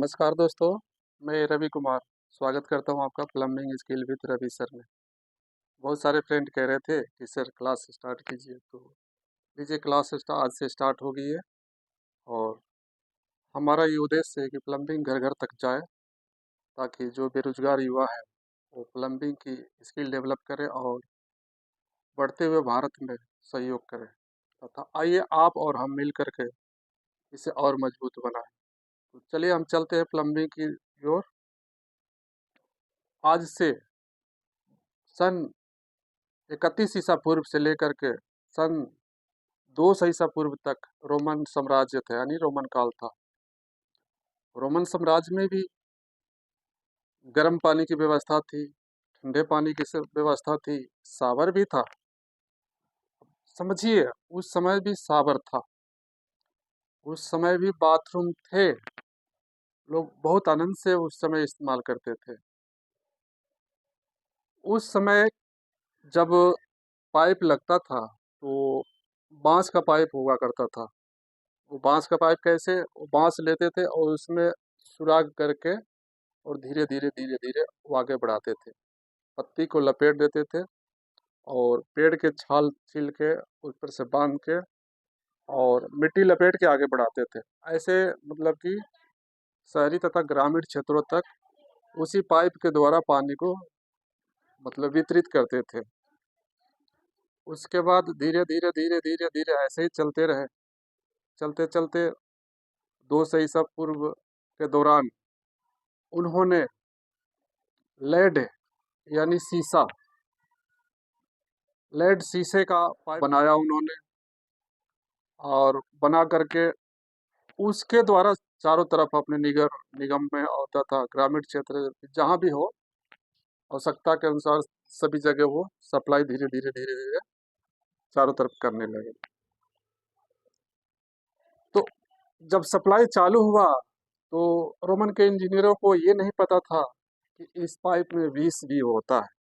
नमस्कार दोस्तों, मैं रवि कुमार स्वागत करता हूं आपका plumbing skill with Ravi sir में। बहुत सारे फ्रेंड कह रहे थे कि सर क्लास स्टार्ट कीजिए, तो लीजिए क्लास आज से स्टार्ट हो गई है। और हमारा ये उद्देश्य है कि प्लम्बिंग घर घर तक जाए, ताकि जो बेरोजगार युवा है वो प्लम्बिंग की स्किल डेवलप करे और बढ़ते हुए भारत में सहयोग करे, तथा आइए आप और हम मिल करके इसे और मजबूत बनाएं। तो चलिए हम चलते हैं प्लम्बिंग की ओर। आज से सन 31 ईसा पूर्व से लेकर के सन 200 ईसा पूर्व तक रोमन साम्राज्य थे, यानी रोमन काल था। रोमन साम्राज्य में भी गर्म पानी की व्यवस्था थी, ठंडे पानी की व्यवस्था थी, सावर भी था। समझिए, उस समय भी सावर था, उस समय भी बाथरूम थे। लोग बहुत आनंद से उस समय इस्तेमाल करते थे। उस समय जब पाइप लगता था तो बांस का पाइप हुआ करता था। वो बांस का पाइप कैसे, वो बांस लेते थे और उसमें सुराख करके और धीरे धीरे धीरे धीरे वो आगे बढ़ाते थे। पत्ती को लपेट देते थे और पेड़ के छाल छील के ऊपर से बांध के और मिट्टी लपेट के आगे बढ़ाते थे। ऐसे मतलब कि शहरी तथा ग्रामीण क्षेत्रों तक उसी पाइप के द्वारा पानी को मतलब वितरित करते थे। उसके बाद धीरे धीरे धीरे धीरे धीरे ऐसे ही चलते रहे। चलते चलते 200 ईसा पूर्व के दौरान उन्होंने लेड यानी लेड शीशे का पाइप बनाया उन्होंने, और बना करके उसके द्वारा चारों तरफ अपने निगम में होता था, ग्रामीण क्षेत्र जहाँ भी हो, आवश्यकता के अनुसार सभी जगह वो सप्लाई धीरे धीरे धीरे धीरे चारों तरफ करने लगे। तो जब सप्लाई चालू हुआ तो रोमन के इंजीनियरों को ये नहीं पता था कि इस पाइप में विष भी होता है।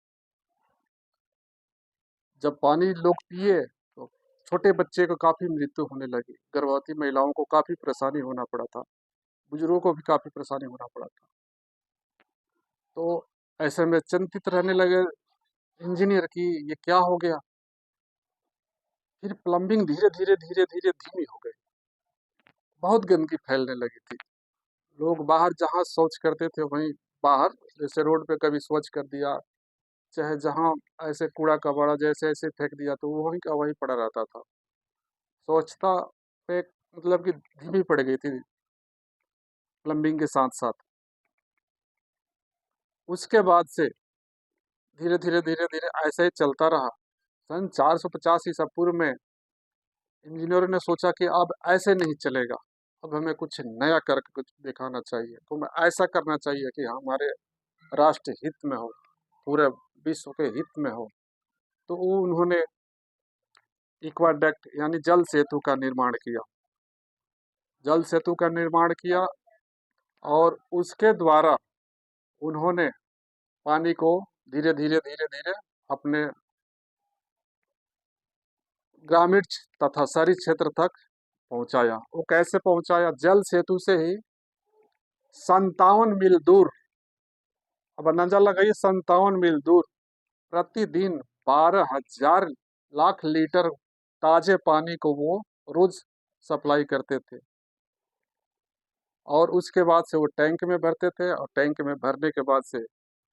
जब पानी लोग पिए तो छोटे बच्चे को काफी मृत्यु होने लगी, गर्भवती महिलाओं को काफी परेशानी होना पड़ा था, बुजुर्गों को भी काफी परेशानी होना पड़ा था। तो ऐसे में चिंतित रहने लगे इंजीनियर की ये क्या हो गया। फिर प्लम्बिंग धीरे धीरे धीरे धीरे धीमी हो गई, बहुत गंदगी फैलने लगी थी। लोग बाहर जहाँ शौच करते थे वहीं बाहर, जैसे रोड पे कभी स्वच्छ कर दिया, चाहे जहाँ ऐसे कूड़ा कबाड़ा जैसे ऐसे फेंक दिया तो वो वहीं का वहीं पड़ा रहता था। स्वच्छता पे मतलब कि धीमी पड़ गई थी प्लम्बिंग के साथ साथ। उसके बाद से धीरे धीरे धीरे धीरे ऐसे ही चलता रहा। सन 450 ईसा पूर्व में इंजीनियरों ने सोचा कि अब ऐसे नहीं चलेगा, अब हमें कुछ नया करके कुछ दिखाना चाहिए। तो हमें ऐसा करना चाहिए कि हमारे राष्ट्र हित में हो, पूरे विश्व के हित में हो। तो वो उन्होंने इक्वाडक्ट यानी जल सेतु का निर्माण किया। जल सेतु का निर्माण किया और उसके द्वारा उन्होंने पानी को धीरे धीरे धीरे धीरे अपने ग्रामीण तथा शहरी क्षेत्र तक पहुंचाया। वो कैसे पहुंचाया? जल सेतु से ही 57 मील दूर, अब अंदाजा लगाइए, 57 मील दूर प्रतिदिन 12,000 लाख लीटर ताजे पानी को वो रोज सप्लाई करते थे। और उसके बाद से वो टैंक में भरते थे, और टैंक में भरने के बाद से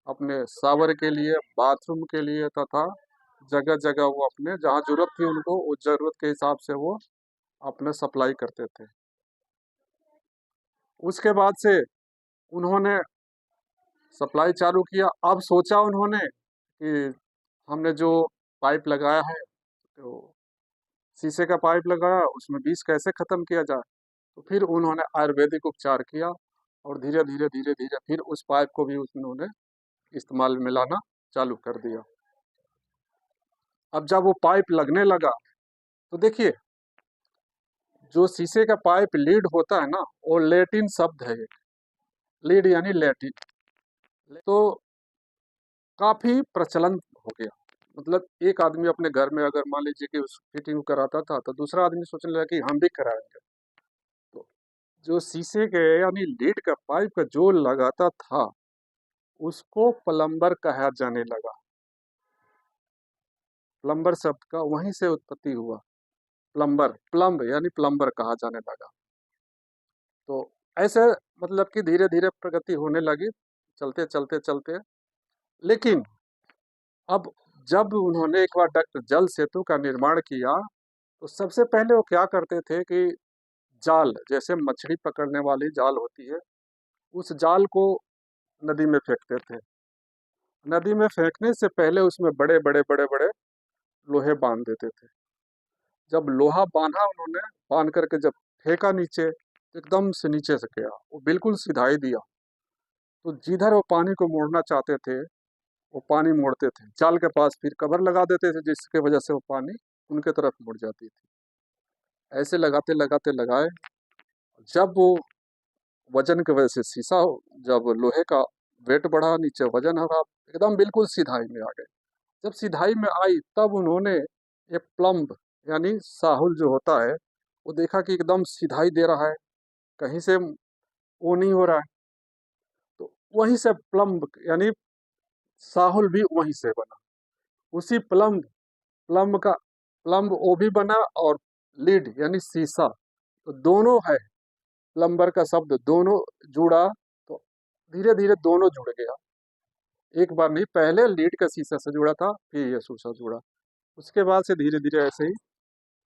अपने शावर के लिए, बाथरूम के लिए तथा जगह जगह वो अपने जहाँ जरूरत थी उनको उस जरूरत के हिसाब से वो अपने सप्लाई करते थे। उसके बाद से उन्होंने सप्लाई चालू किया। अब सोचा उन्होंने कि हमने जो पाइप लगाया है, तो शीशे का पाइप लगाया, उसमें विष कैसे खत्म किया जाए। तो फिर उन्होंने आयुर्वेदिक उपचार किया और धीरे धीरे धीरे धीरे फिर उस पाइप को भी उन्होंने इस्तेमाल में लाना चालू कर दिया। अब जब वो पाइप लगने लगा तो देखिए, जो शीशे का पाइप लीड होता है ना, वो लैटिन शब्द है एक, लीड यानी लैटिन। तो काफी प्रचलन हो गया। मतलब एक आदमी अपने घर में अगर मान लीजिए कि उस फिटिंग कराता था तो दूसरा आदमी सोचने लगा कि हम भी कराएंगे। तो जो शीशे के यानी लीड का पाइप का जो लगाता था, उसको प्लम्बर कहा जाने लगा। प्लम्बर शब्द का वहीं से उत्पत्ति हुआ। प्लम्बर, प्लम्ब यानी प्लम्बर कहा जाने लगा। तो ऐसे मतलब कि धीरे धीरे प्रगति होने लगी, चलते चलते चलते। लेकिन अब जब उन्होंने एक बार डॉक्टर जल सेतु का निर्माण किया, तो सबसे पहले वो क्या करते थे कि जाल, जैसे मछली पकड़ने वाली जाल होती है, उस जाल को नदी में फेंकते थे। नदी में फेंकने से पहले उसमें बड़े बड़े बड़े बड़े लोहे बांध देते थे। जब लोहा बांधा उन्होंने, बांध करके जब फेंका नीचे, तो एकदम से नीचे से गया, वो बिल्कुल सिधाई दिया। तो जिधर वो पानी को मोड़ना चाहते थे, वो पानी मोड़ते थे, जाल के पास फिर कवर लगा देते थे, जिसके वजह से वो पानी उनके तरफ मुड़ जाती थी। ऐसे लगाते लगाते लगाए, जब वो वजन की वजह से शीशा, जब लोहे का वेट बढ़ा, नीचे वजन हरा, एकदम बिल्कुल सिधाई में आ गए। जब सिधाई में आई, तब उन्होंने एक प्लम्ब यानी साहुल जो होता है, वो देखा कि एकदम सिधाई दे रहा है, कहीं से वो नहीं हो रहा है। तो वहीं से प्लम्ब यानी साहुल भी वहीं से बना। उसी प्लम्ब प्लम्ब का प्लम्ब वो भी बना, और लीड यानी शीशा, तो दोनों है। प्लम्बर का शब्द दोनों जुड़ा, तो धीरे धीरे दोनों जुड़ गया। एक बार नहीं, पहले लीड का शीशा से जुड़ा था, फिर ये शीशा जुड़ा। उसके बाद से धीरे धीरे ऐसे ही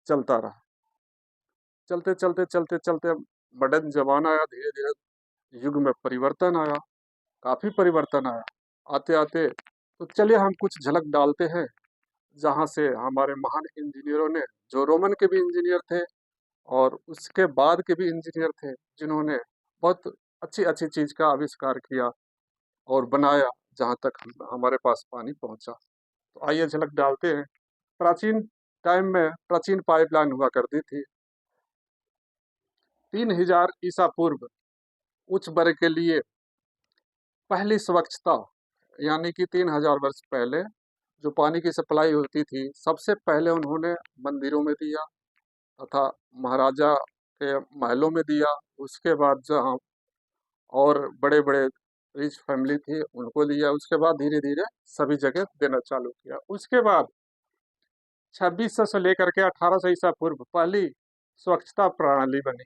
चलता रहा। चलते चलते चलते चलते मॉडर्न जमाना आया, धीरे धीरे युग में परिवर्तन आया, काफी परिवर्तन आया। आते आते तो चलिए हम कुछ झलक डालते हैं, जहाँ से हमारे महान इंजीनियरों ने, जो रोमन के भी इंजीनियर थे और उसके बाद के भी इंजीनियर थे, जिन्होंने बहुत अच्छी अच्छी चीज का आविष्कार किया और बनाया, जहाँ तक हमारे पास पानी पहुंचा। तो आइए झलक डालते हैं। प्राचीन टाइम में प्राचीन पाइपलाइन हुआ करती थी। 3000 ईसा पूर्व उच्च वर्ग के लिए पहली स्वच्छता, यानी कि 3000 वर्ष पहले जो पानी की सप्लाई होती थी, सबसे पहले उन्होंने मंदिरों में दिया तथा महाराजा के महलों में दिया। उसके बाद जहाँ और बड़े बड़े रिच फैमिली थी, उनको दिया। उसके बाद धीरे धीरे सभी जगह देना चालू किया। उसके बाद 2600 से लेकर के 1800 ईसा पूर्व पहली स्वच्छता प्रणाली बनी।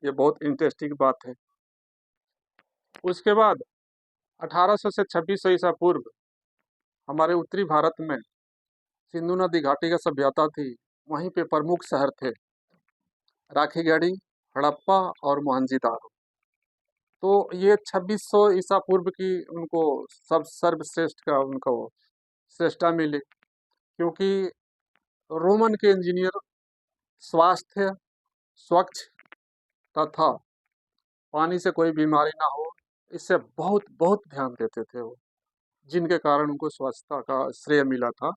ये बहुत इंटरेस्टिंग बात है। उसके बाद 1800 से 2600 ईसा पूर्व हमारे उत्तरी भारत में सिंधु नदी घाटी का सभ्यता थी। वहीं पे प्रमुख शहर थे राखीगढ़ी, हड़प्पा और मोहनजोदाड़ो। तो ये 2600 ईसा पूर्व की उनको सब सर्वश्रेष्ठ का उनको श्रेष्ठता मिली, क्योंकि रोमन के इंजीनियर स्वास्थ्य, स्वच्छ तथा पानी से कोई बीमारी ना हो, इससे बहुत बहुत ध्यान देते थे वो, जिनके कारण उनको स्वच्छता का श्रेय मिला था।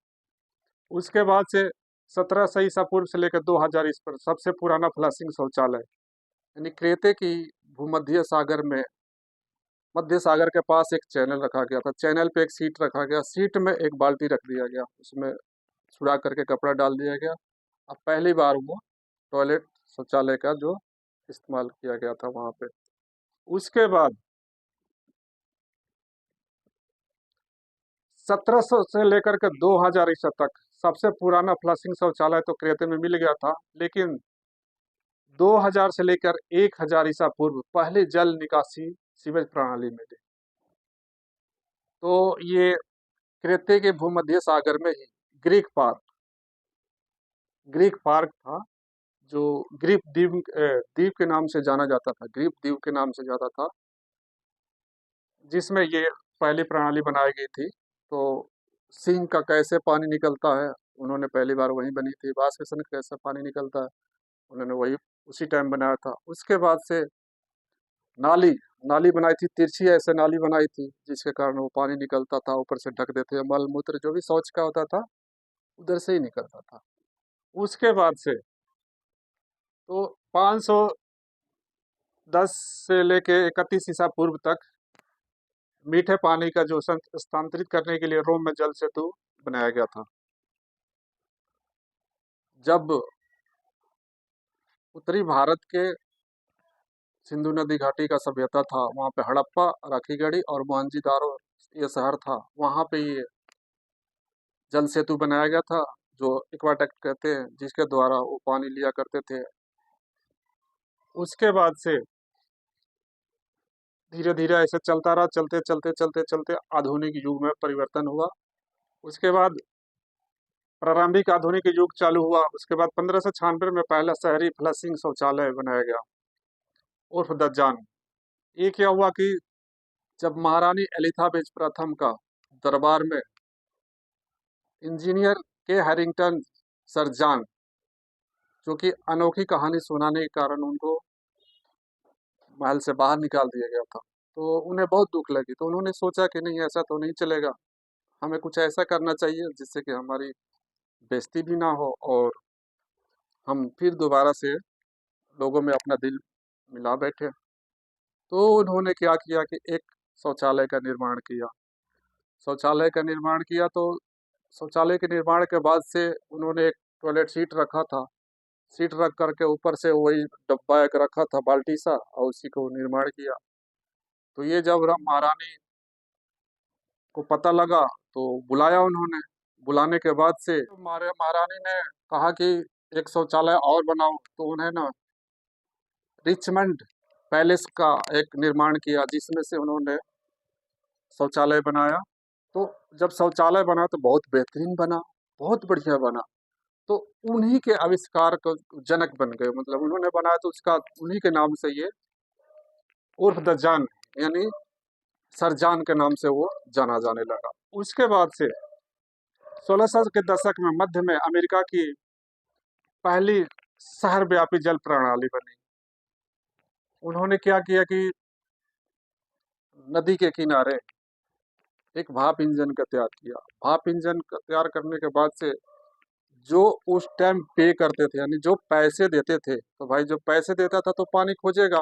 उसके बाद से 1700 ईसा पूर्व से लेकर 2000 ईसा पर सबसे पुराना फ्लशिंग शौचालय, यानी क्रेते की भूमध्य सागर में, मध्य सागर के पास एक चैनल रखा गया था। चैनल पे एक सीट रखा गया, सीट में एक बाल्टी रख दिया गया, उसमें छुड़ा करके कपड़ा डाल दिया गया। अब पहली बार वो टॉयलेट शौचालय का जो इस्तेमाल किया गया था वहां पे। उसके बाद 1700 से लेकर के 2000 ईसा तक सबसे पुराना फ्लशिंग शौचालय तो क्रेते में मिल गया था, लेकिन 2000 से लेकर 1000 ईसा पूर्व पहले जल निकासी सीवेज प्रणाली मिली। तो ये क्रेते के भूमध्य सागर में ही ग्रीक पार्क, ग्रीक पार्क था, जो ग्रीक द्वीप के नाम से जाना जाता था, ग्रीक द्वीप के नाम से जाता था, जिसमें ये पहली प्रणाली बनाई गई थी। तो सिंह का कैसे पानी निकलता है, उन्होंने पहली बार वहीं बनी थी। बाष्पीकरण कैसे पानी निकलता है, उन्होंने वही उसी टाइम बनाया था। उसके बाद से नाली नाली बनाई थी, तिरछी ऐसे नाली बनाई थी, जिसके कारण वो पानी निकलता था, ऊपर से ढक देते, मल मूत्र जो भी शौच का होता था उधर से ही निकलता था। उसके बाद से तो 510 से लेके 31 ईसा पूर्व तक मीठे पानी का जो स्थानांतरित करने के लिए रोम में जल सेतु बनाया गया था। जब उत्तरी भारत के सिंधु नदी घाटी का सभ्यता था, वहाँ पे हड़प्पा, राखीगढ़ी और मोहनजोदारो ये शहर था। वहाँ पे ये जल सेतु बनाया गया था, जो एक्वाडक्ट कहते हैं, जिसके द्वारा वो पानी लिया करते थे। उसके बाद से धीरे धीरे ऐसे चलता रहा, चलते चलते चलते चलते आधुनिक युग में परिवर्तन हुआ। उसके बाद प्रारंभिक आधुनिक युग चालू हुआ। उसके बाद 1596 में पहला शहरी फ्लशिंग शौचालय बनाया गया, उर्फ दज्जान। ये क्या हुआ कि जब महारानी एलिजाबेथ प्रथम का दरबार में इंजीनियर के हैरिंगटन सरजान, जो कि अनोखी कहानी सुनाने के कारण उनको महल से बाहर निकाल दिया गया था, तो उन्हें बहुत दुख लगी। तो उन्होंने सोचा कि नहीं, ऐसा तो नहीं चलेगा, हमें कुछ ऐसा करना चाहिए जिससे कि हमारी बेइज्जती भी ना हो और हम फिर दोबारा से लोगों में अपना दिल मिला बैठे। तो उन्होंने क्या किया कि एक शौचालय का निर्माण किया। शौचालय का निर्माण किया तो शौचालय के निर्माण के बाद से उन्होंने एक टॉयलेट सीट रखा था। सीट रख करके ऊपर से वही डब्बा एक रखा था, बाल्टी सा, और उसी को निर्माण किया। तो ये जब महारानी को पता लगा तो बुलाया उन्होंने। बुलाने के बाद से तो महारानी ने कहा कि एक शौचालय और बनाओ, तो उन्हें ना रिचमंड पैलेस का एक निर्माण किया, जिसमें से उन्होंने शौचालय बनाया। तो जब शौचालय बना तो बहुत बेहतरीन बना, बहुत बढ़िया बना। तो उन्हीं के आविष्कार का जनक बन गए, मतलब उन्होंने बनाया तो उसका उन्हीं के नाम से ये उर्फ द जान, यानी सरजान के नाम से वो जाना जाने लगा। उसके बाद से 1600 के दशक में मध्य में अमेरिका की पहली शहर व्यापी जल प्रणाली बनी। उन्होंने क्या किया कि नदी के किनारे एक भाप इंजन का तैयार किया। भाप इंजन का तैयार करने के बाद से जो उस टाइम पे करते थे, यानी जो पैसे देते थे, तो भाई जो पैसे देता था तो पानी खोजेगा,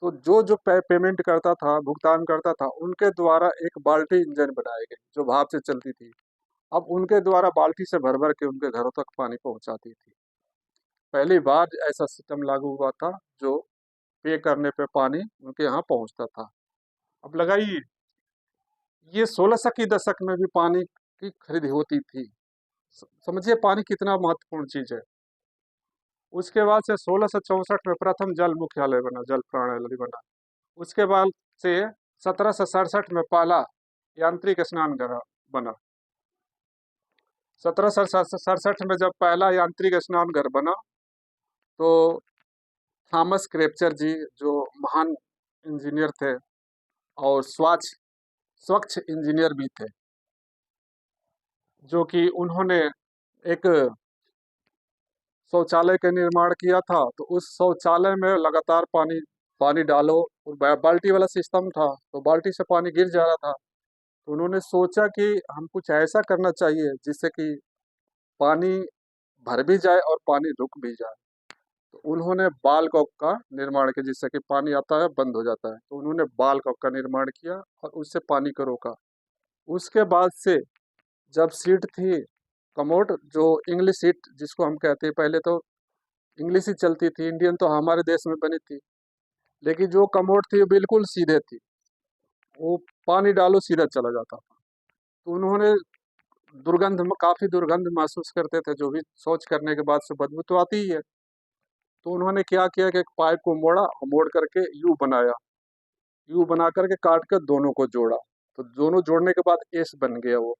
तो जो पेमेंट करता था, भुगतान करता था, उनके द्वारा एक बाल्टी इंजन बनाई गई जो भाप से चलती थी। अब उनके द्वारा बाल्टी से भर भर के उनके घरों तक पानी पहुंचाती थी। पहली बार ऐसा सिस्टम लागू हुआ था जो पे करने पे पानी उनके यहाँ पहुंचता था। अब लगाइए, ये 1600 की दशक में भी पानी की खरीद होती थी। समझिए पानी कितना महत्वपूर्ण चीज है। उसके बाद से 1664 में प्रथम जल मुख्यालय बना, जल प्रणाली बना। उसके बाद से 1767 में पहला यांत्रिक स्नान घर बना। 1767 में जब पहला यांत्रिक स्नान घर बना तो थॉमस क्रेप्चर जी, जो महान इंजीनियर थे और स्वच्छ इंजीनियर भी थे, जो कि उन्होंने एक शौचालय का निर्माण किया था। तो उस शौचालय में लगातार पानी पानी डालो, और बाल्टी वाला सिस्टम था, तो बाल्टी से पानी गिर जा रहा था। तो उन्होंने सोचा कि हम कुछ ऐसा करना चाहिए जिससे कि पानी भर भी जाए और पानी रुक भी जाए। तो उन्होंने बाल कॉक का निर्माण किया, जिससे कि पानी आता है बंद हो जाता है। तो उन्होंने बाल कॉक का निर्माण किया और उससे पानी को रोका। उसके बाद से जब सीट थी कमोड, जो इंग्लिश सीट जिसको हम कहते हैं, पहले तो इंग्लिश ही चलती थी, इंडियन तो हमारे देश में बनी थी, लेकिन जो कमोड थी वो बिल्कुल सीधे थी, वो पानी डालो सीधा चला जाता था। तो उन्होंने काफी दुर्गंध महसूस करते थे, जो भी शौच करने के बाद से बदबू तो आती ही है। तो उन्होंने क्या किया कि एक पाइप को मोड़ा और मोड़ करके यू बनाया, यू बना करके काट कर दोनों को जोड़ा। तो दोनों जोड़ने के बाद एस बन गया। वो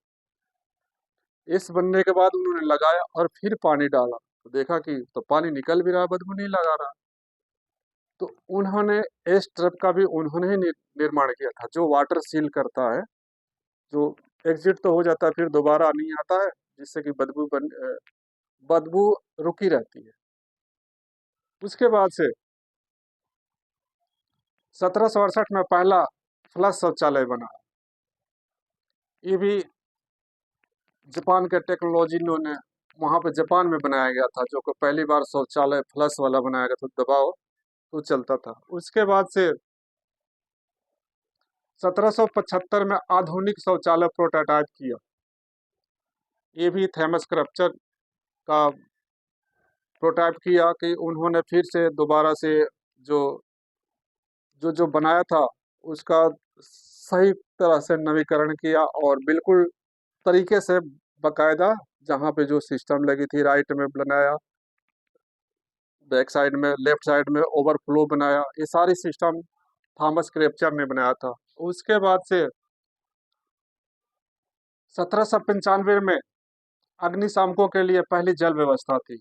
एस बनने के बाद उन्होंने लगाया और फिर पानी डाला, तो देखा कि तो पानी निकल भी रहा, बदबू नहीं लगा रहा। तो उन्होंने एस ट्रैप का भी उन्होंने ही निर्माण किया था, जो वाटर सील करता है, जो एग्जिट तो हो जाता है फिर दोबारा नहीं आता है, जिससे कि बदबू रुकी रहती है। उसके बाद से 1768 में पहला फ्लश शौचालय बना। ये भी जापान के टेक्नोलॉजी ने वहां पे जापान में बनाया गया था, जो कि पहली बार शौचालय फ्लश वाला बनाया गया था, दबाओ तो चलता था। उसके बाद से 1775 में आधुनिक शौचालय प्रोटोटाइप किया। ये भी थॉमस क्रैप्चर का प्रोटोटाइप किया कि उन्होंने फिर से दोबारा से जो जो जो बनाया था उसका सही तरह से नवीकरण किया और बिल्कुल तरीके से बकायदा जहाँ पे जो सिस्टम लगी थी राइट में बनाया, बैक साइड में, लेफ्ट साइड में ओवरफ्लो बनाया, ये सारी सिस्टम थॉमस क्रेप्चर ने बनाया था। उसके बाद से 1795 में अग्निशामकों के लिए पहली जल व्यवस्था थी।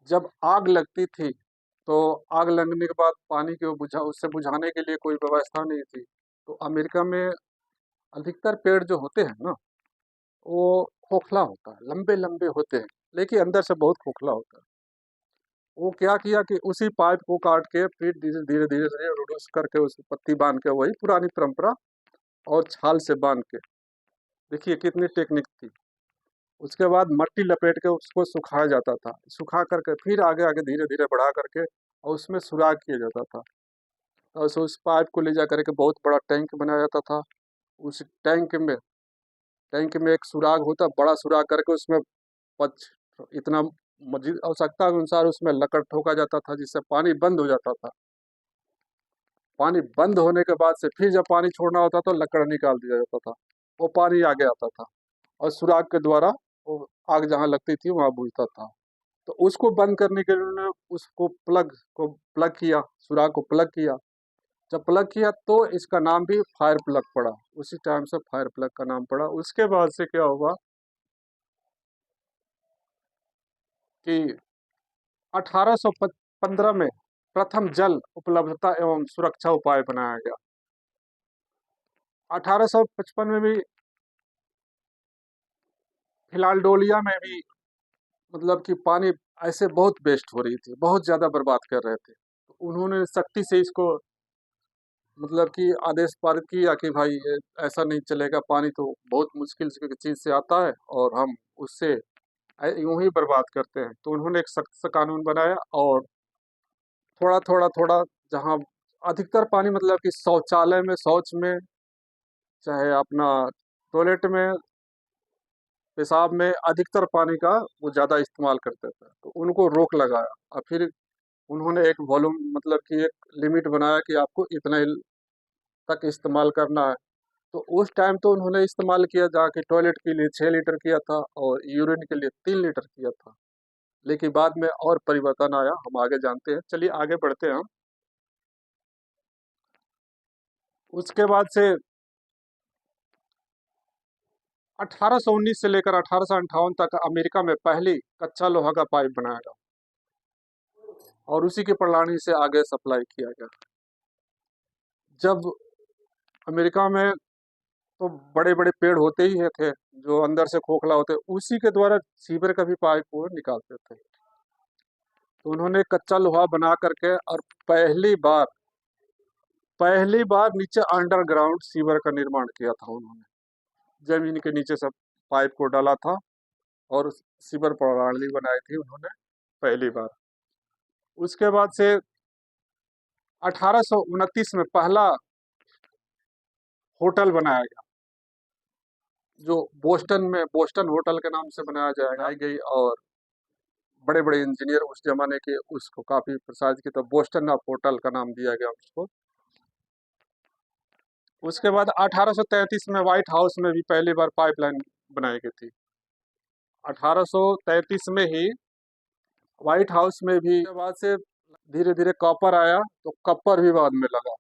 जब आग लगती थी तो आग लगने के बाद पानी को बुझा उससे बुझाने के लिए कोई व्यवस्था नहीं थी। तो अमेरिका में अधिकतर पेड़ जो होते हैं ना, वो खोखला होता है, लंबे लंबे होते हैं, लेकिन अंदर से बहुत खोखला होता है। वो क्या किया कि उसी पाइप को काट के फिर धीरे धीरे धीरे धीरे रिड्यूस करके उस पत्ती बांध के, वही पुरानी परंपरा, और छाल से बांध के, देखिए कितनी टेक्निक थी। उसके बाद मट्टी लपेट के उसको सुखाया जाता था, सुखा करके फिर आगे आगे धीरे धीरे बढ़ा करके और उसमें सुराख किया जाता था। और उस पाइप को ले जा करके बहुत बड़ा टैंक बनाया जाता था। उस टैंक में एक सुराग होता, बड़ा सुराग करके उसमें पच इतना मजीद आवश्यकता के अनुसार उसमें लकड़ ठोका जाता था, जिससे पानी बंद हो जाता था। पानी बंद होने के बाद से फिर जब पानी छोड़ना होता तो लकड़ निकाल दिया जाता था, वो पानी आगे आता था और सुराग के द्वारा वो आग जहाँ लगती थी वहाँ बुझता था। तो उसको बंद करने के लिए उन्होंने उसको प्लग किया, सुराग को प्लग किया। जब प्लग किया तो इसका नाम भी फायर प्लग पड़ा, उसी टाइम से फायर प्लग का नाम पड़ा। उसके बाद से क्या हुआ कि 1815 में प्रथम जल उपलब्धता एवं सुरक्षा उपाय बनाया गया। 1855 में भी फिलाडेल्फिया में भी मतलब कि पानी ऐसे बहुत वेस्ट हो रही थी, बहुत ज़्यादा बर्बाद कर रहे थे। तो उन्होंने सख्ती से इसको मतलब कि आदेश पारित किया कि भाई ये ऐसा नहीं चलेगा, पानी तो बहुत मुश्किल से चीज़ से आता है और हम उससे यूं ही बर्बाद करते हैं। तो उन्होंने एक सख्त सा कानून बनाया और थोड़ा थोड़ा थोड़ा जहाँ अधिकतर पानी मतलब कि शौचालय में, शौच में, चाहे अपना टॉयलेट में, पेशाब में अधिकतर पानी का वो ज़्यादा इस्तेमाल करते थे। तो उनको रोक लगाया और फिर उन्होंने एक वॉल्यूम मतलब कि एक लिमिट बनाया कि आपको इतना ही तक इस्तेमाल करना है। तो उस टाइम तो उन्होंने इस्तेमाल किया जाके टॉयलेट के लिए 6 लीटर किया था और यूरिन के लिए 3 लीटर किया था। लेकिन बाद में और परिवर्तन आया, हम आगे जानते हैं। चलिए आगे बढ़ते हैं हम। उसके बाद से 1819 से लेकर 1858 तक अमेरिका में पहली कच्चा लोहा का पाइप बनाया गया और उसी की प्रणाली से आगे सप्लाई किया गया। जब अमेरिका में तो बड़े बड़े पेड़ होते ही है थे जो अंदर से खोखला होते, उसी के द्वारा सीवर का भी पाइप वो निकालते थे। तो उन्होंने कच्चा लोहा बना करके और पहली बार नीचे अंडरग्राउंड सीवर का निर्माण किया था उन्होंने। जमीन के नीचे सब पाइप को डाला था और सीवर प्रणाली बनाई थी उन्होंने पहली बार। उसके बाद से 1829 में पहला होटल बनाया गया, जो बोस्टन में बोस्टन होटल के नाम से बनाई गई और बड़े बड़े इंजीनियर उस जमाने के उसको काफी प्रसारित की, तो बोस्टन ऑफ होटल का नाम दिया गया उसको। उसके बाद 1833 में व्हाइट हाउस में भी पहली बार पाइपलाइन बनाई गई थी। 1833 में ही व्हाइट हाउस में भी, उसके बाद से धीरे धीरे कॉपर आया तो कॉपर भी बाद में लगा।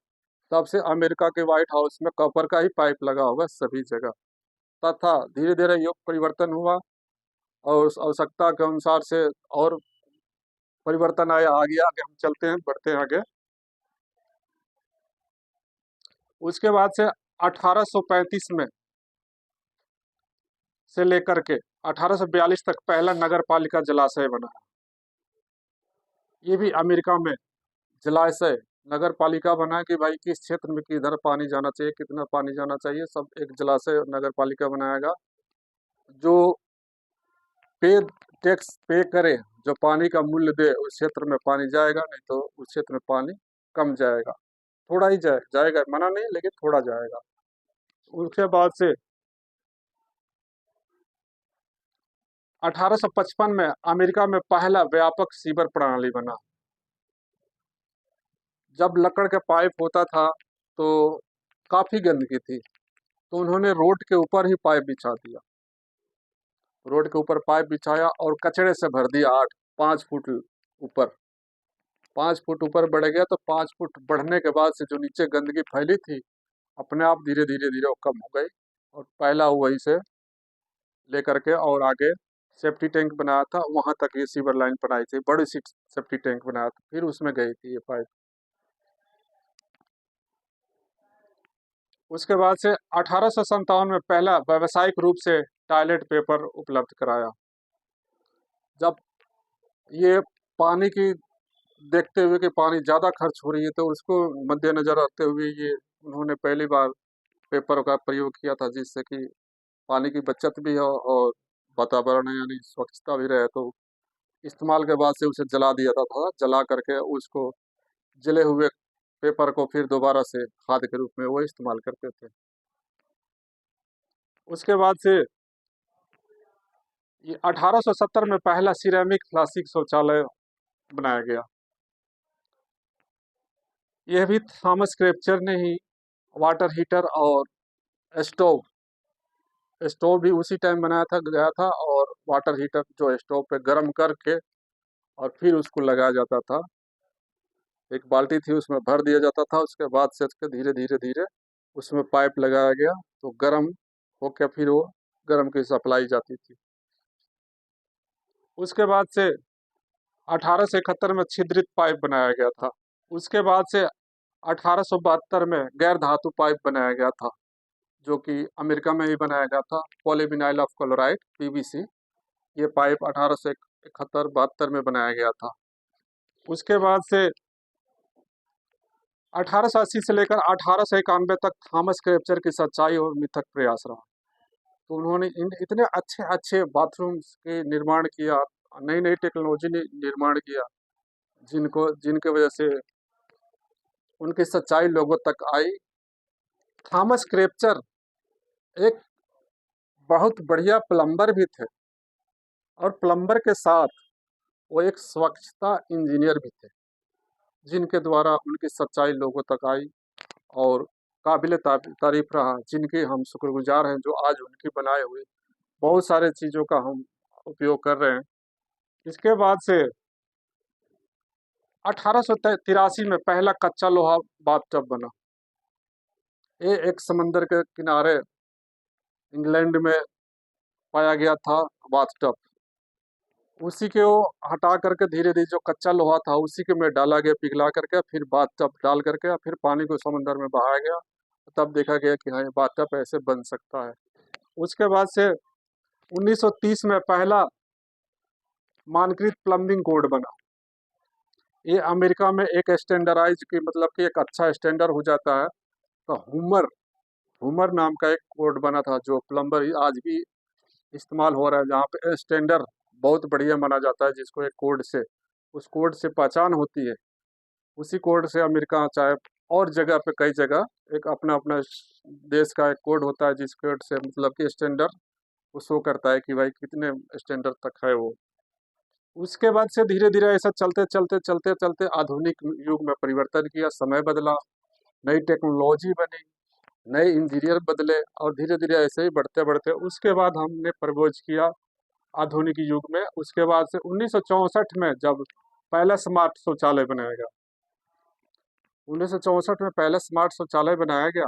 तब से अमेरिका के व्हाइट हाउस में कॉपर का ही पाइप लगा होगा सभी जगह। तथा धीरे धीरे युग परिवर्तन हुआ और उस आवश्यकता के अनुसार से और परिवर्तन आया। आगे आगे हम चलते हैं, बढ़ते हैं आगे। उसके बाद से 1835 में से लेकर के 1842 तक पहला नगर पालिका जलाशय बना। ये भी अमेरिका में जलाशय नगर पालिका बना कि भाई किस क्षेत्र में किधर पानी जाना चाहिए, कितना पानी जाना चाहिए, सब एक जलाशय नगर पालिका बनाएगा। जो पे टैक्स पे करे, जो पानी का मूल्य दे, उस क्षेत्र में पानी जाएगा, नहीं तो उस क्षेत्र में पानी कम जाएगा। थोड़ा ही जाएगा, मना नहीं, लेकिन थोड़ा जाएगा। उसके बाद से 1855 में अमेरिका में पहला व्यापक सीवर प्रणाली बना, जब लकड़ का पाइप होता था तो काफ़ी गंदगी थी, तो उन्होंने रोड के ऊपर ही पाइप बिछा दिया। रोड के ऊपर पाइप बिछाया और कचड़े से भर दिया 5 फुट ऊपर। 5 फुट ऊपर बढ़ गया तो 5 फुट बढ़ने के बाद से जो नीचे गंदगी फैली थी, अपने आप धीरे धीरे धीरे वो कम हो गई। और पहला वहीं से लेकर के और आगे सेफ्टी टैंक बनाया था, वहां तक ये सीवर लाइन बनाई थी, बड़ी सी सेफ्टी टैंक बनाया था, फिर उसमें गई थी ये पाइप। उसके बाद से 1857 में पहला व्यावसायिक रूप से टॉयलेट पेपर उपलब्ध कराया। जब ये पानी की देखते हुए कि पानी ज़्यादा खर्च हो रही है, तो उसको मद्देनजर रखते हुए ये उन्होंने पहली बार पेपर का प्रयोग किया था, जिससे कि पानी की बचत भी हो और वातावरण यानी स्वच्छता भी रहे। तो इस्तेमाल के बाद से उसे जला दिया था, जला करके उसको जले हुए पेपर को फिर दोबारा से खाद के रूप में वो इस्तेमाल करते थे। उसके बाद से ये 1870 में पहला सिरेमिक क्लासिक शौचालय बनाया गया। यह भी थॉमस क्रेप्चर ने ही वाटर हीटर और स्टोव स्टोव भी उसी टाइम बनाया था गया था, और वाटर हीटर जो स्टोव पे गर्म करके और फिर उसको लगाया जाता था। एक बाल्टी थी, उसमें भर दिया जाता था, उसके बाद से उसके धीरे धीरे धीरे उसमें पाइप लगाया गया, तो गर्म होकर फिर वो गर्म की सप्लाई जाती थी। उसके बाद से 1871 में छिद्रित पाइप बनाया गया था। उसके बाद से 1872 में गैर धातु पाइप बनाया गया था, जो कि अमेरिका में ही बनाया गया था, पॉलीविनाइल ऑफ क्लोराइड पीवीसी। ये पाइप 1871-72 में बनाया गया था। उसके बाद से 1880 से लेकर 1891 तक थॉमस क्रेप्चर की सच्चाई और मिथक प्रयास रहा। तो उन्होंने इतने अच्छे अच्छे बाथरूम्स के निर्माण किया, नई नई टेक्नोलॉजी ने निर्माण किया, जिनके वजह से उनकी सच्चाई लोगों तक आई। थॉमस क्रेप्चर एक बहुत बढ़िया प्लम्बर भी थे, और प्लम्बर के साथ वो एक स्वच्छता इंजीनियर भी थे, जिनके द्वारा उनकी सच्चाई लोगों तक आई और काबिल तारीफ रहा, जिनके हम शुक्रगुजार हैं, जो आज उनकी बनाए हुए बहुत सारे चीज़ों का हम उपयोग कर रहे हैं। इसके बाद से 1883 में पहला कच्चा लोहा बाथटब बना। ये एक समंदर के किनारे इंग्लैंड में पाया गया था बाथटब। उसी के वो हटा करके धीरे धीरे जो कच्चा लोहा था उसी के में डाला गया, पिघला करके फिर बाथटब डाल करके फिर पानी को समंदर में बहाया गया। तब देखा गया कि हाँ, ये बाथटब ऐसे बन सकता है। उसके बाद से 1930 में पहला मानकृत प्लम्बिंग कोड बना। ये अमेरिका में एक स्टैंडर्डाइज की मतलब कि एक अच्छा स्टैंडर्ड हो जाता है। तो हुमर हुमर नाम का एक कोड बना था, जो प्लम्बर आज भी इस्तेमाल हो रहा है, जहाँ पे स्टैंडर्ड बहुत बढ़िया माना जाता है, जिसको एक कोड से उस कोड से पहचान होती है। उसी कोड से अमेरिका चाहे और जगह पे कई जगह एक अपना अपना देश का एक कोड होता है, जिस कोड से मतलब कि स्टैंडर्ड वो शो करता है कि भाई कितने स्टैंडर्ड तक है वो। उसके बाद से धीरे धीरे ऐसा चलते चलते चलते चलते आधुनिक युग में परिवर्तन किया, समय बदला, नई टेक्नोलॉजी बनी, नए इंजीनियर बदले, और धीरे धीरे ऐसे ही बढ़ते बढ़ते उसके बाद हमने प्रवेश किया आधुनिक युग में। उसके बाद से 1964 में जब पहला स्मार्ट शौचालय बनाया गया, 1964 में पहला स्मार्ट शौचालय बनाया गया,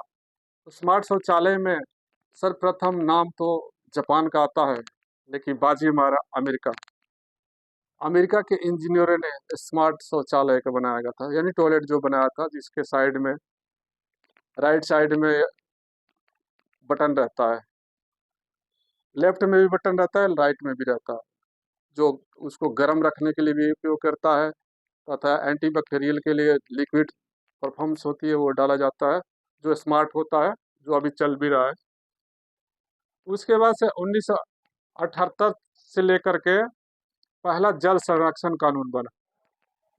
तो स्मार्ट शौचालय में सर्वप्रथम नाम तो जापान का आता है, लेकिन बाजी मारा अमेरिका। अमेरिका के इंजीनियरों ने स्मार्ट शौचालय का बनाया गया था, यानी टॉयलेट जो बनाया था, जिसके साइड में राइट साइड में बटन रहता है, लेफ्ट में भी बटन रहता है, राइट में भी रहता है, जो उसको गर्म रखने के लिए भी उपयोग करता है, तथा एंटीबैक्टीरियल के लिए लिक्विड परफॉर्म्स होती है वो डाला जाता है, जो स्मार्ट होता है, जो अभी चल भी रहा है। उसके बाद से 1978 से लेकर के पहला जल संरक्षण कानून बना।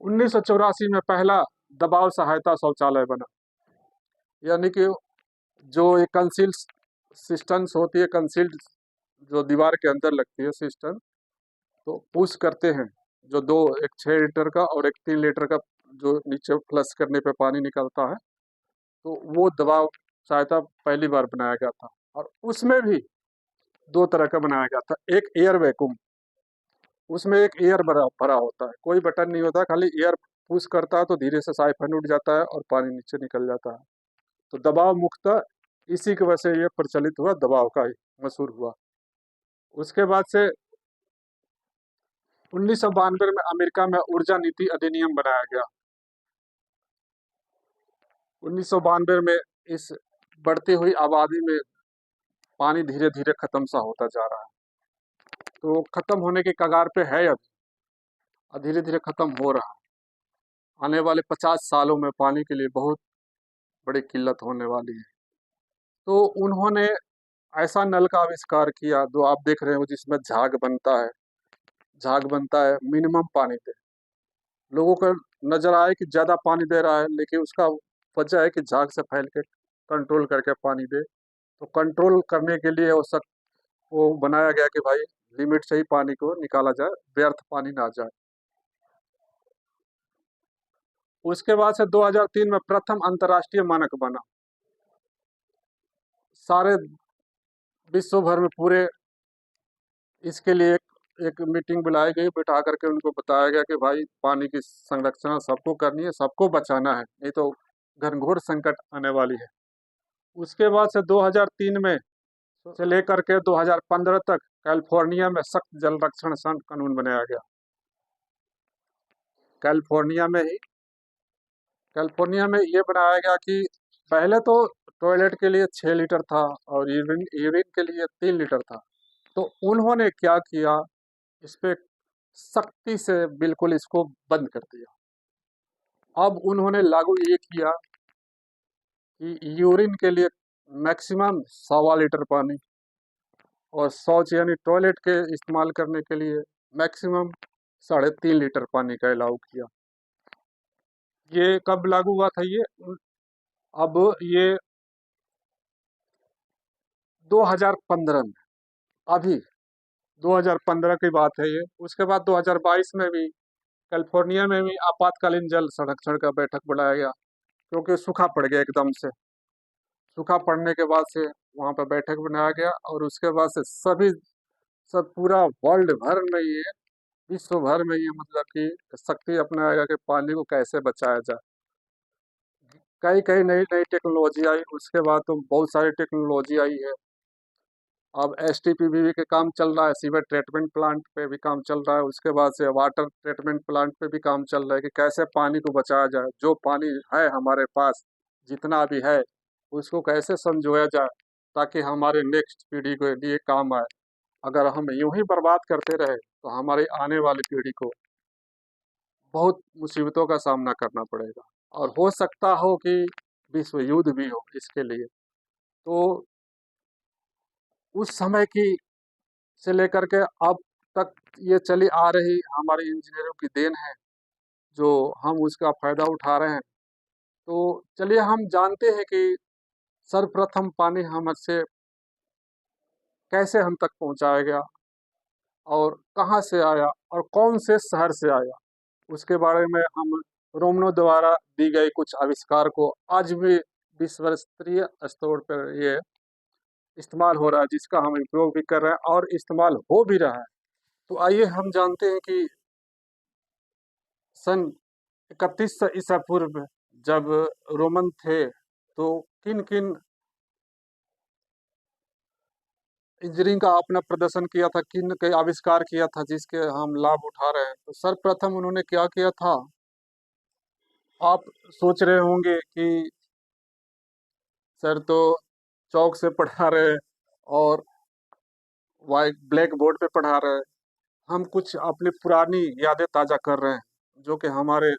1984 में पहला दबाव सहायता शौचालय बना, यानी कि जो एक कंसील्ड सिस्टम्स होती है, कंसील्ड जो दीवार के अंदर लगती है सिस्टम, तो पुश करते हैं जो दो, एक 6 लीटर का और एक 3 लीटर का, जो नीचे फ्लश करने पे पानी निकलता है, तो वो दबाव सहायता पहली बार बनाया गया था। और उसमें भी दो तरह का बनाया गया था। एक एयर वैक्यूम, उसमें एक एयर भरा भरा होता है, कोई बटन नहीं होता, खाली एयर पुश करता है तो धीरे से साइफन उठ जाता है और पानी नीचे निकल जाता है। तो दबाव मुक्त, इसी की वजह से ये प्रचलित हुआ, दबाव का ही मशहूर हुआ। उसके बाद से 1992 में अमेरिका में ऊर्जा नीति अधिनियम बनाया गया। 1992 में इस बढ़ती हुई आबादी में पानी धीरे धीरे खत्म सा होता जा रहा है, तो खत्म होने के कगार पे है अब, और धीरे धीरे खत्म हो रहा है। आने वाले 50 सालों में पानी के लिए बहुत बड़ी किल्लत होने वाली है। तो उन्होंने ऐसा नल का आविष्कार किया, जो आप देख रहे हो, जिसमें झाग बनता है, झाग बनता है मिनिमम पानी पे। लोगों को नजर आए कि ज्यादा पानी दे रहा है, लेकिन उसका वजह है कि झाग से फैल के कंट्रोल करके पानी दे। तो कंट्रोल करने के लिए वो बनाया गया कि भाई लिमिट से ही पानी को निकाला जाए, व्यर्थ पानी ना जाए। उसके बाद से 2003 में प्रथम अंतर्राष्ट्रीय मानक बना। सारे विश्व भर में पूरे इसके लिए एक मीटिंग बुलाई गई, बिठा करके उनको बताया गया कि भाई पानी की संरक्षण सबको करनी है, सबको बचाना है, नहीं तो घनघोर संकट आने वाली है। उसके बाद से 2003 में से लेकर के 2015 तक कैलिफोर्निया में सख्त जल संरक्षण कानून बनाया गया। कैलिफोर्निया में ही कैलिफोर्निया में ये बनाया गया कि पहले तो टॉयलेट के लिए 6 लीटर था और यूरिन यूरिन के लिए 3 लीटर था। तो उन्होंने क्या किया, इस पे सख्ती से बिल्कुल इसको बंद कर दिया। अब उन्होंने लागू ये किया कि यूरिन के लिए मैक्सिमम 1.25 लीटर पानी, और शौच यानी टॉयलेट के इस्तेमाल करने के लिए मैक्सिमम 3.5 लीटर पानी का अलाउ किया। ये कब लागू हुआ था ये? अब ये 2015 में, अभी 2015 की बात है ये। उसके बाद 2022 में भी कैलिफोर्निया में भी आपातकालीन जल संरक्षण का बैठक बुलाया गया, क्योंकि सूखा पड़ गया एकदम से। सूखा पड़ने के बाद से वहाँ पर बैठक बनाया गया, और उसके बाद से सब पूरा वर्ल्ड भर में ये, विश्व भर में ये मतलब कि शक्ति अपनाया गया कि पानी को कैसे बचाया जाए। कई कई नई नई टेक्नोलॉजी आई, उसके बाद तो बहुत सारी टेक्नोलॉजी आई है। अब एसटीपीबी के काम चल रहा है, सीवर ट्रीटमेंट प्लांट पे भी काम चल रहा है। उसके बाद से वाटर ट्रीटमेंट प्लांट पे भी काम चल रहा है कि कैसे पानी को बचाया जाए। जो पानी है हमारे पास, जितना भी है, उसको कैसे संजोया जाए, ताकि हमारे नेक्स्ट पीढ़ी के लिए काम आए। अगर हम यूं ही बर्बाद करते रहे तो हमारी आने वाली पीढ़ी को बहुत मुसीबतों का सामना करना पड़ेगा, और हो सकता हो कि विश्व युद्ध भी हो इसके लिए। तो उस समय की से लेकर के अब तक ये चली आ रही हमारे इंजीनियरों की देन है, जो हम उसका फायदा उठा रहे हैं। तो चलिए हम जानते हैं कि सर्वप्रथम पानी हमसे कैसे हम तक पहुंचाया गया, और कहाँ से आया, और कौन से शहर से आया। उसके बारे में हम रोमनों द्वारा दी गई कुछ आविष्कार को आज भी विश्व स्तरीय स्तर पर ये इस्तेमाल हो रहा है, जिसका हम उपयोग भी कर रहे हैं और इस्तेमाल हो भी रहा है। तो आइए हम जानते हैं कि सन 31 ईसा पूर्व जब रोमन थे, तो किन किन इंजीनियरिंग का अपना प्रदर्शन किया था, किन के आविष्कार किया था, जिसके हम लाभ उठा रहे हैं। तो सर्वप्रथम उन्होंने क्या किया था, आप सोच रहे होंगे कि सर तो चौक से पढ़ा रहे और वाइट ब्लैक बोर्ड पे पढ़ा रहे हैं। हम कुछ अपनी पुरानी यादें ताज़ा कर रहे हैं, जो कि हमारे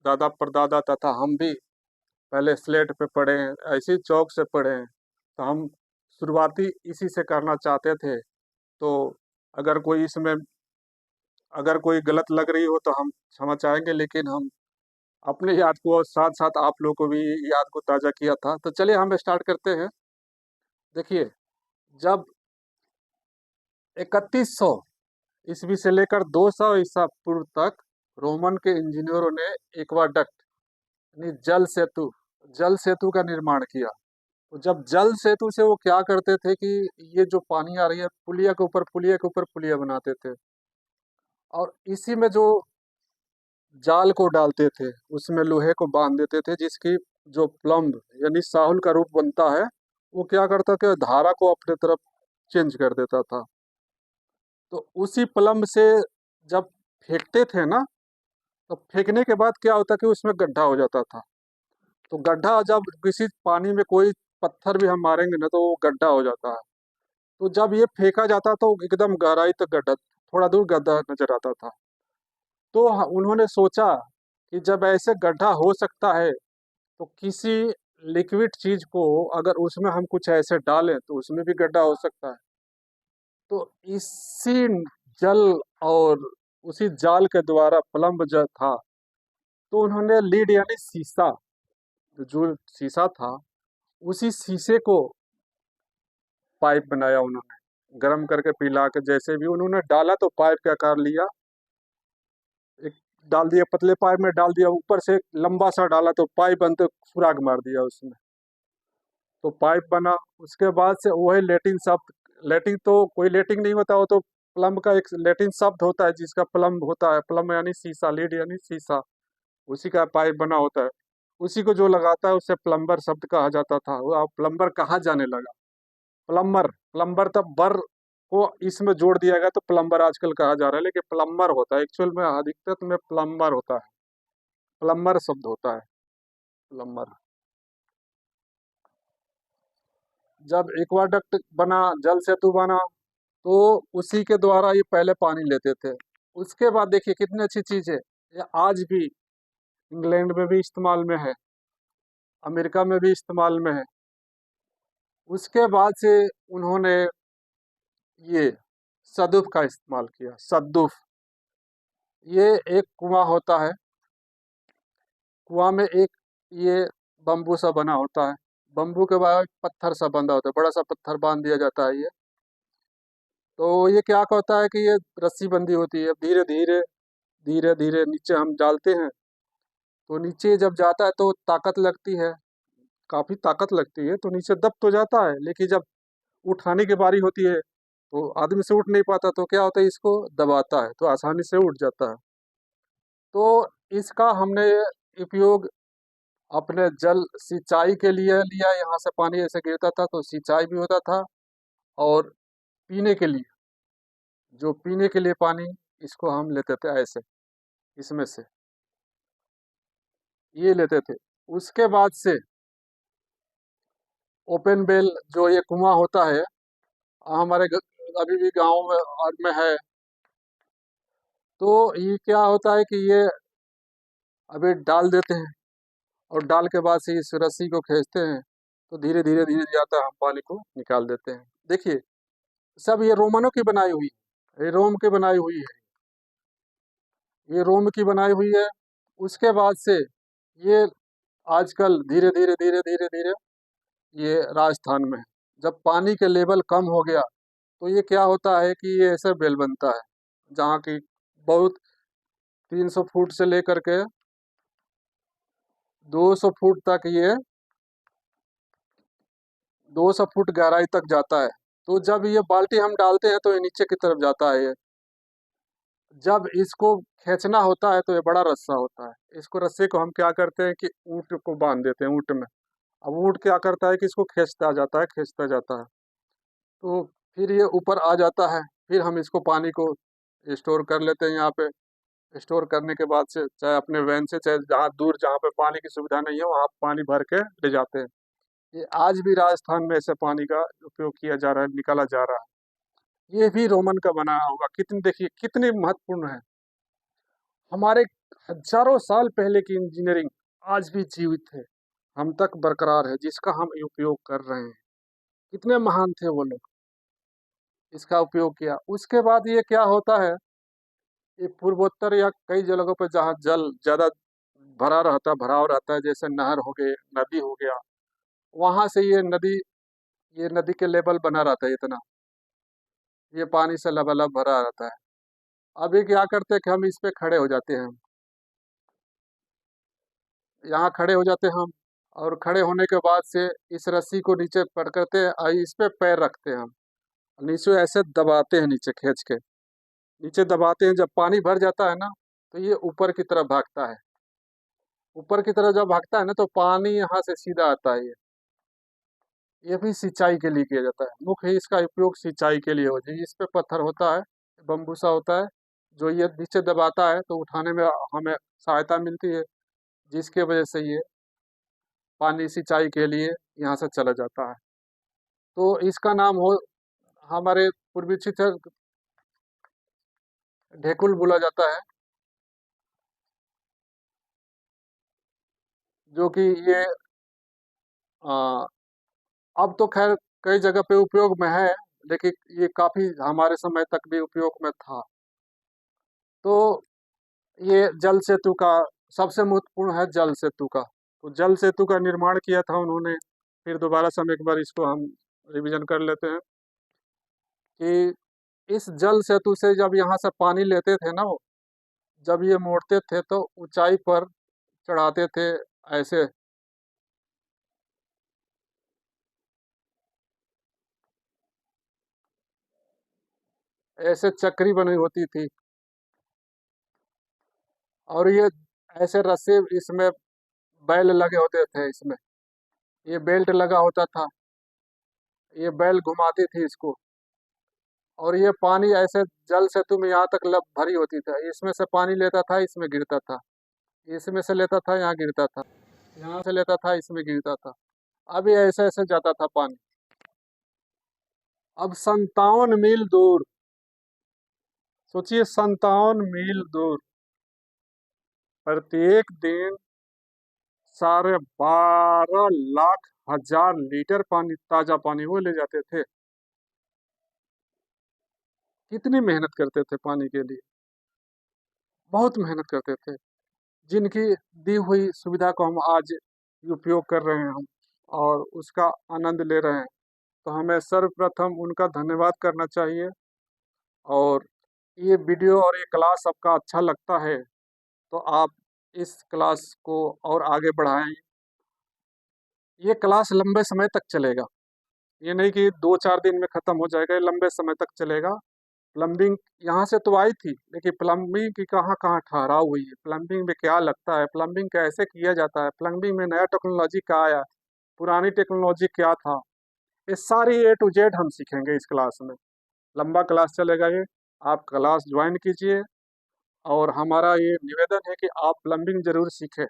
दादा परदादा तथा हम भी पहले स्लेट पे पढ़े हैं, ऐसे ही चौक से पढ़े हैं। तो हम शुरुआती इसी से करना चाहते थे। तो अगर कोई इसमें अगर कोई गलत लग रही हो तो हम क्षमा चाहेंगे, लेकिन हम अपने याद को साथ साथ आप लोगों को भी याद को ताज़ा किया था। तो चलिए हम स्टार्ट करते हैं। देखिए, जब 3100 ईस्वी से लेकर 200 ईसा पूर्व तक रोमन के इंजीनियरों ने एक्वाडक्ट यानी जल सेतु का निर्माण किया। तो जब जल सेतु से वो क्या करते थे कि ये जो पानी आ रही है पुलिया के ऊपर पुलिया के ऊपर पुलिया बनाते थे, और इसी में जो जाल को डालते थे उसमें लोहे को बांध देते थे, जिसकी जो प्लम्ब यानी साहुल का रूप बनता है, वो क्या करता था, धारा को अपने तरफ चेंज कर देता था। तो उसी प्लम्ब से जब फेंकते थे ना, तो फेंकने के बाद क्या होता कि उसमें गड्ढा हो जाता था। तो गड्ढा जब किसी पानी में कोई पत्थर भी हम मारेंगे ना, तो वो गड्ढा हो जाता है। तो जब ये फेंका जाता तो एकदम गहराई तक गड्ढा, थोड़ा दूर गड्ढा नजर आता था। तो उन्होंने सोचा कि जब ऐसे गड्ढा हो सकता है, तो किसी लिक्विड चीज को अगर उसमें हम कुछ ऐसे डालें तो उसमें भी गड्ढा हो सकता है। तो इसी जल और उसी जाल के द्वारा प्लम्ब जो था, तो उन्होंने लीड यानी शीशा, जो शीशा था, उसी शीशे को पाइप बनाया उन्होंने, गर्म करके पिला के जैसे भी उन्होंने डाला तो पाइप का आकार लिया। एक डाल दिया, पतले पाइप में डाल दिया, ऊपर से एक लंबा सा डाला तो पाइप अंत सुराग मार दिया उसमें, तो पाइप बना। उसके बाद से वही लैटिन शब्द, लैटिन तो कोई लैटिन नहीं होता, वो तो प्लम्ब का एक लैटिन शब्द होता है जिसका प्लम्ब होता है, प्लम्ब यानी शीशा, लीड यानी शीशा, उसी का पाइप बना होता है। उसी को जो लगाता है उसे प्लम्बर शब्द कहा जाता था। वो अब प्लम्बर कहा जाने लगा, प्लम्बर, प्लम्बर तब बर को इसमें जोड़ दिया गया तो प्लम्बर आजकल कहा जा रहा है, लेकिन प्लम्बर होता है एक्चुअल में, अधिकतर में प्लम्बर होता है, प्लम्बर शब्द होता है, प्लम्बर। जब एक्वाडक्ट बना, जल सेतु बना, तो उसी के द्वारा ये पहले पानी लेते थे। उसके बाद देखिए कितनी अच्छी चीज है, ये आज भी इंग्लैंड में भी इस्तेमाल में है, अमेरिका में भी इस्तेमाल में है। उसके बाद से उन्होंने ये सदुफ का इस्तेमाल किया। सदुफ, ये एक कुआं होता है, कुआं में एक ये बम्बू सा बना होता है, बम्बू के बाद पत्थर सा बंधा होता है, बड़ा सा पत्थर बांध दिया जाता है ये। तो ये क्या होता है कि ये रस्सी बंधी होती है, धीरे धीरे धीरे धीरे नीचे हम डालते हैं, तो नीचे जब जाता है तो ताकत लगती है, काफी ताकत लगती है, तो नीचे दब तो जाता है, लेकिन जब उठाने की बारी होती है तो आदमी से उठ नहीं पाता, तो क्या होता है, इसको दबाता है तो आसानी से उठ जाता है। तो इसका हमने उपयोग अपने जल सिंचाई के लिए लिया, यहाँ से पानी ऐसे गिरता था तो सिंचाई भी होता था, और पीने के लिए, जो पीने के लिए पानी, इसको हम लेते थे ऐसे, इसमें से ये लेते थे। उसके बाद से ओपन वेल जो ये कुआं होता है, हमारे अभी भी गांव में और में है, तो ये क्या होता है कि ये अभी डाल देते हैं, और डाल के बाद से इस रस्सी को खींचते हैं, तो धीरे धीरे धीरे जाता है, हम पानी को निकाल देते हैं। देखिए, सब ये रोमनों की बनाई हुई, ये रोम की बनाई हुई है, ये रोम की बनाई हुई है। उसके बाद से ये आजकल धीरे धीरे धीरे धीरे धीरे ये राजस्थान में है। जब पानी के लेवल कम हो गया, तो ये क्या होता है कि ये ऐसे बेल बनता है, जहाँ की बहुत 300 फुट से लेकर के 200 फुट तक ये 200 फुट गहराई तक जाता है। तो जब ये बाल्टी हम डालते हैं तो ये नीचे की तरफ जाता है ये। जब इसको खींचना होता है तो ये बड़ा रस्सा होता है, इसको रस्से को हम क्या करते हैं कि ऊँट को बांध देते हैं, ऊँट में। अब ऊँट क्या करता है कि इसको खींचता जाता है, खींचता जाता है, तो फिर ये ऊपर आ जाता है। फिर हम इसको पानी को स्टोर कर लेते हैं यहाँ पे। स्टोर करने के बाद से चाहे अपने वैन से, चाहे जहाँ दूर जहाँ पे पानी की सुविधा नहीं है वहाँ पानी भर के ले जाते हैं। ये आज भी राजस्थान में ऐसे पानी का उपयोग किया जा रहा है, निकाला जा रहा है। ये भी रोमन का बनाया होगा, कितनी देखिए कितनी महत्वपूर्ण है। हमारे हजारों साल पहले की इंजीनियरिंग आज भी जीवित है, हम तक बरकरार है, जिसका हम उपयोग कर रहे हैं। कितने महान थे वो लोग, इसका उपयोग किया। उसके बाद ये क्या होता है, ये पूर्वोत्तर या कई जगहों पर जहाँ जल ज्यादा भराव रहता है, जैसे नहर हो गए, नदी हो गया, वहां से ये नदी के लेवल बना रहता है इतना, ये पानी से लबालब भरा रहता है। अभी क्या करते हैं कि हम इस पे खड़े हो जाते हैं, यहाँ खड़े हो जाते हैं हम, और खड़े होने के बाद से इस रस्सी को नीचे पकड़ते हैं और इस पे पैर रखते हैं हम, नीचे ऐसे दबाते हैं, नीचे खींच के नीचे दबाते हैं। जब पानी भर जाता है ना, तो ये ऊपर की तरफ भागता है। ऊपर की तरफ जब भागता है ना, तो पानी यहाँ से सीधा आता है। ये भी सिंचाई के लिए किया जाता है, मुख्य इसका उपयोग सिंचाई के लिए होता है। इस पे पत्थर होता है, बम्बूसा होता है, जो ये नीचे दबाता है तो उठाने में हमें सहायता मिलती है, जिसके वजह से ये पानी सिंचाई के लिए यहाँ से चला जाता है। तो इसका नाम हो हमारे पूर्वी क्षेत्र ढेकुल बोला जाता है, जो कि ये आ, अब तो खैर कई जगह पे उपयोग में है, लेकिन ये काफी हमारे समय तक भी उपयोग में था। तो ये जल सेतु का सबसे महत्वपूर्ण है, जल सेतु का। तो जल सेतु का निर्माण किया था उन्होंने। फिर दोबारा से हम एक बार इसको हम रिवीजन कर लेते हैं कि इस जल सेतु से जब यहाँ से पानी लेते थे ना वो, जब ये मोड़ते थे तो ऊंचाई पर चढ़ाते थे, ऐसे ऐसे चक्री बनी होती थी। और ये ऐसे रस्से इसमें बैल लगे होते थे इसमें, ये बेल्ट लगा होता था, ये बैल घुमाती थी इसको। और ये पानी ऐसे जल सेतु में यहाँ तक लब भरी होती थी, इसमें से पानी लेता था, इसमें गिरता था, इसमें से लेता था, यहाँ गिरता था, यहाँ से लेता था, इसमें गिरता था। अभी ऐसे ऐसे जाता था पानी। अब 57 मील दूर, सोचिए 57 मील दूर प्रत्येक दिन 12,00,000 लीटर पानी, ताजा पानी वो ले जाते थे। कितनी मेहनत करते थे पानी के लिए, बहुत मेहनत करते थे। जिनकी दी हुई सुविधा को हम आज उपयोग कर रहे हैं हम, और उसका आनंद ले रहे हैं, तो हमें सर्वप्रथम उनका धन्यवाद करना चाहिए। और ये वीडियो और ये क्लास आपका अच्छा लगता है तो आप इस क्लास को और आगे बढ़ाएं। ये क्लास लंबे समय तक चलेगा, ये नहीं कि 2-4 दिन में ख़त्म हो जाएगा, ये लंबे समय तक चलेगा। प्लम्बिंग यहाँ से तो आई थी, लेकिन प्लम्बिंग की कहाँ कहाँ ठहराव हुई है, प्लम्बिंग में क्या लगता है, प्लम्बिंग कैसे किया जाता है, प्लम्बिंग में नया टेक्नोलॉजी क्या आया, पुरानी टेक्नोलॉजी क्या था, ये सारी A to Z हम सीखेंगे इस क्लास में। लंबा क्लास चलेगा ये, आप क्लास ज्वाइन कीजिए। और हमारा ये निवेदन है कि आप प्लम्बिंग जरूर सीखें।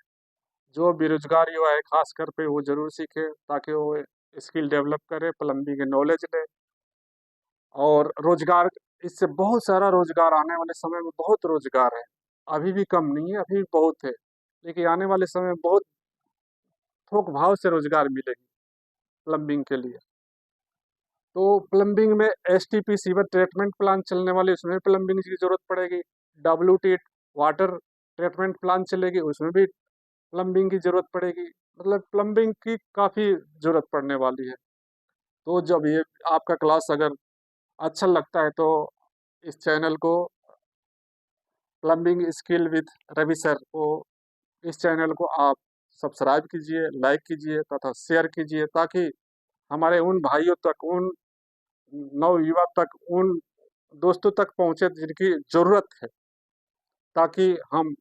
जो बेरोजगार युवा है खास कर पे वो जरूर सीखे, ताकि वो स्किल डेवलप करे, प्लम्बिंग की नॉलेज ले। और रोजगार, इससे बहुत सारा रोजगार आने वाले समय में, बहुत रोजगार है, अभी भी कम नहीं है, अभी भी बहुत है, लेकिन आने वाले समय में बहुत थोक भाव से रोजगार मिलेगी प्लम्बिंग के लिए। तो प्लम्बिंग में STP सीवर ट्रीटमेंट प्लांट चलने वाले, उसमें प्लम्बिंग की जरूरत पड़ेगी। WT वाटर ट्रीटमेंट प्लांट चलेगी, उसमें भी प्लम्बिंग की जरूरत पड़ेगी। मतलब प्लम्बिंग की काफ़ी जरूरत पड़ने वाली है। तो जब ये आपका क्लास अगर अच्छा लगता है तो इस चैनल को, plumbing skill with Ravi sir को, इस चैनल को आप सब्सक्राइब कीजिए, लाइक कीजिए तथा शेयर कीजिए, ताकि हमारे उन भाइयों तक, उन नवयुवा तक, उन दोस्तों तक पहुँचे जिनकी ज़रूरत है, ताकि हम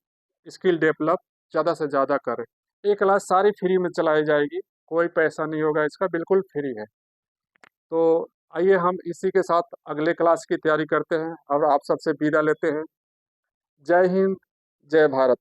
स्किल डेवलप ज़्यादा से ज़्यादा करें। ये क्लास सारी फ्री में चलाई जाएगी, कोई पैसा नहीं होगा इसका, बिल्कुल फ्री है। तो आइए हम इसी के साथ अगले क्लास की तैयारी करते हैं और आप सबसे विदा लेते हैं। जय हिंद, जय भारत।